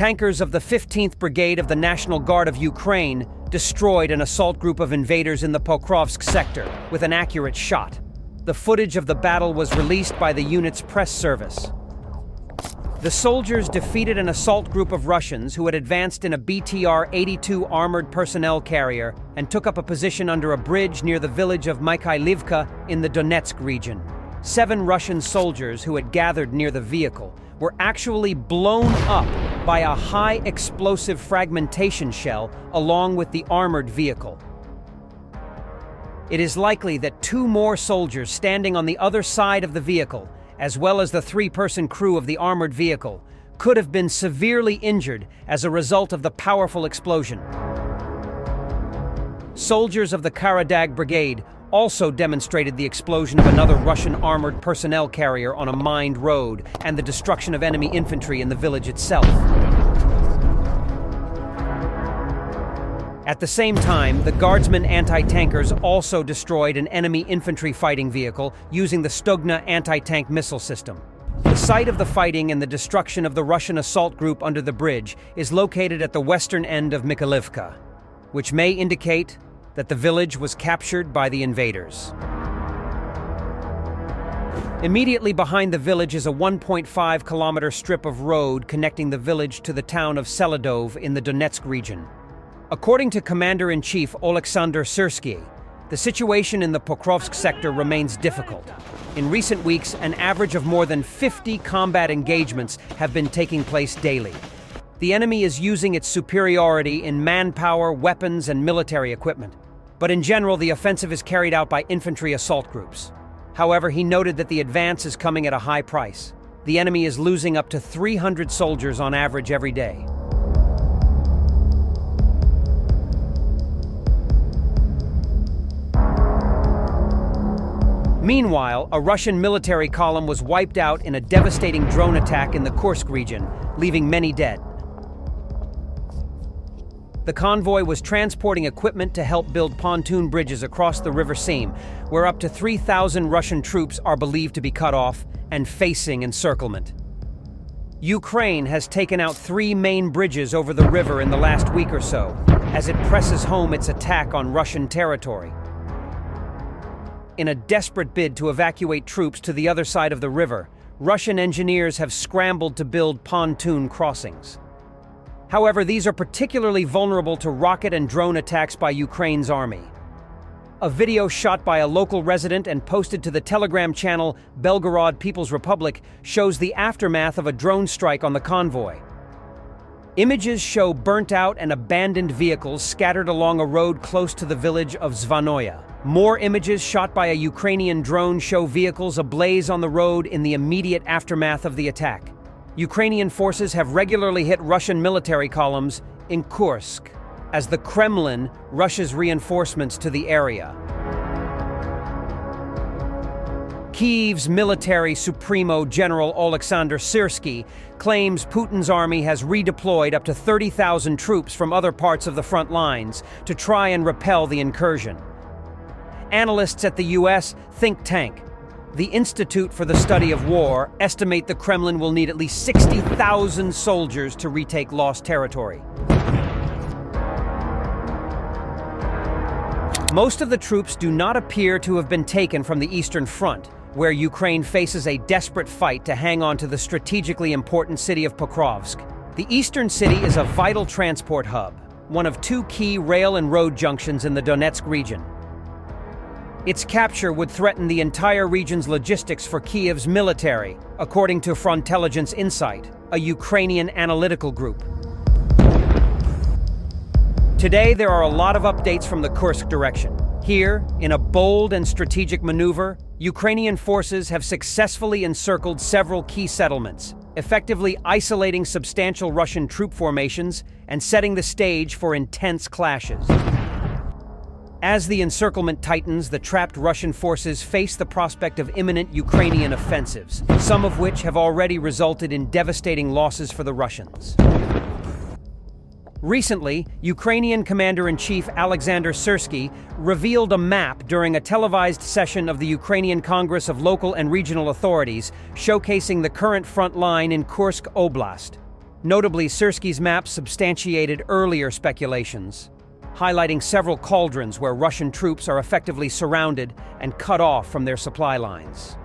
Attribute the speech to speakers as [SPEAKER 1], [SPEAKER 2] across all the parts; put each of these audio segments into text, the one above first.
[SPEAKER 1] tankers of the 15th Brigade of the National Guard of Ukraine destroyed an assault group of invaders in the Pokrovsk sector with an accurate shot. The footage of the battle was released by the unit's press service. The soldiers defeated an assault group of Russians who had advanced in a BTR-82 armored personnel carrier and took up a position under a bridge near the village of Mykhailivka in the Donetsk region. 7 Russian soldiers who had gathered near the vehicle were actually blown up by a high explosive fragmentation shell along with the armored vehicle. It is likely that 2 more soldiers standing on the other side of the vehicle, as well as the 3-person crew of the armored vehicle, could have been severely injured as a result of the powerful explosion. Soldiers of the Karadag Brigade also demonstrated the explosion of another Russian armored personnel carrier on a mined road and the destruction of enemy infantry in the village itself. At the same time, the Guardsmen anti-tankers also destroyed an enemy infantry fighting vehicle using the Stugna anti-tank missile system. The site of the fighting and the destruction of the Russian assault group under the bridge is located at the western end of Mykhailivka, which may indicate that the village was captured by the invaders. Immediately behind the village is a 1.5-kilometer strip of road connecting the village to the town of Seladov in the Donetsk region. According to Commander-in-Chief Oleksandr Syrsky, the situation in the Pokrovsk sector remains difficult. In recent weeks, an average of more than 50 combat engagements have been taking place daily. The enemy is using its superiority in manpower, weapons, and military equipment. But in general, the offensive is carried out by infantry assault groups. However, he noted that the advance is coming at a high price. The enemy is losing up to 300 soldiers on average every day. Meanwhile, a Russian military column was wiped out in a devastating drone attack in the Kursk region, leaving many dead. The convoy was transporting equipment to help build pontoon bridges across the River Seam, where up to 3,000 Russian troops are believed to be cut off and facing encirclement. Ukraine has taken out 3 main bridges over the river in the last week or so, as it presses home its attack on Russian territory. In a desperate bid to evacuate troops to the other side of the river, Russian engineers have scrambled to build pontoon crossings. However, these are particularly vulnerable to rocket and drone attacks by Ukraine's army. A video shot by a local resident and posted to the Telegram channel Belgorod People's Republic shows the aftermath of a drone strike on the convoy. Images show burnt-out and abandoned vehicles scattered along a road close to the village of Zvanoya. More images shot by a Ukrainian drone show vehicles ablaze on the road in the immediate aftermath of the attack. Ukrainian forces have regularly hit Russian military columns in Kursk as the Kremlin rushes reinforcements to the area. Kyiv's military supremo General Oleksandr Syrsky claims Putin's army has redeployed up to 30,000 troops from other parts of the front lines to try and repel the incursion. Analysts at the U.S. think tank, the Institute for the Study of War, estimate the Kremlin will need at least 60,000 soldiers to retake lost territory. Most of the troops do not appear to have been taken from the Eastern Front, where Ukraine faces a desperate fight to hang on to the strategically important city of Pokrovsk. The eastern city is a vital transport hub, one of 2 key rail and road junctions in the Donetsk region. Its capture would threaten the entire region's logistics for Kyiv's military, according to Frontelligence Insight, a Ukrainian analytical group. Today, there are a lot of updates from the Kursk direction. Here, in a bold and strategic maneuver, Ukrainian forces have successfully encircled several key settlements, effectively isolating substantial Russian troop formations and setting the stage for intense clashes. As the encirclement tightens, the trapped Russian forces face the prospect of imminent Ukrainian offensives, some of which have already resulted in devastating losses for the Russians. Recently, Ukrainian Commander-in-Chief Alexander Syrsky revealed a map during a televised session of the Ukrainian Congress of Local and Regional Authorities, showcasing the current front line in Kursk Oblast. Notably, Syrski's map substantiated earlier speculations, highlighting several cauldrons where Russian troops are effectively surrounded and cut off from their supply lines.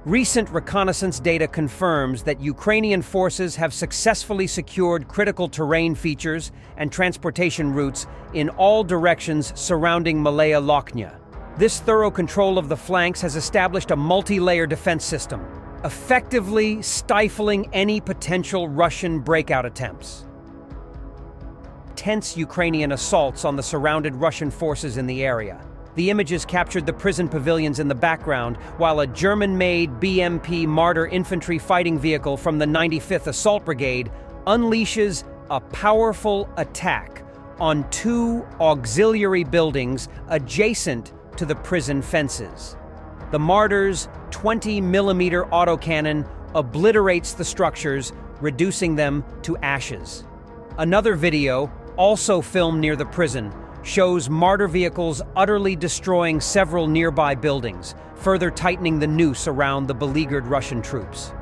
[SPEAKER 1] Recent reconnaissance data confirms that Ukrainian forces have successfully secured critical terrain features and transportation routes in all directions surrounding Mykhailivka. This thorough control of the flanks has established a multi-layer defense system, effectively stifling any potential Russian breakout attempts. Tense Ukrainian assaults on the surrounded Russian forces in the area. The images captured the prison pavilions in the background, while a German-made BMP Marder infantry fighting vehicle from the 95th Assault Brigade unleashes a powerful attack on two auxiliary buildings adjacent to the prison fences. The Marder's 20mm autocannon obliterates the structures, reducing them to ashes. Another video, also filmed near the prison, shows Marder vehicles utterly destroying several nearby buildings, further tightening the noose around the beleaguered Russian troops.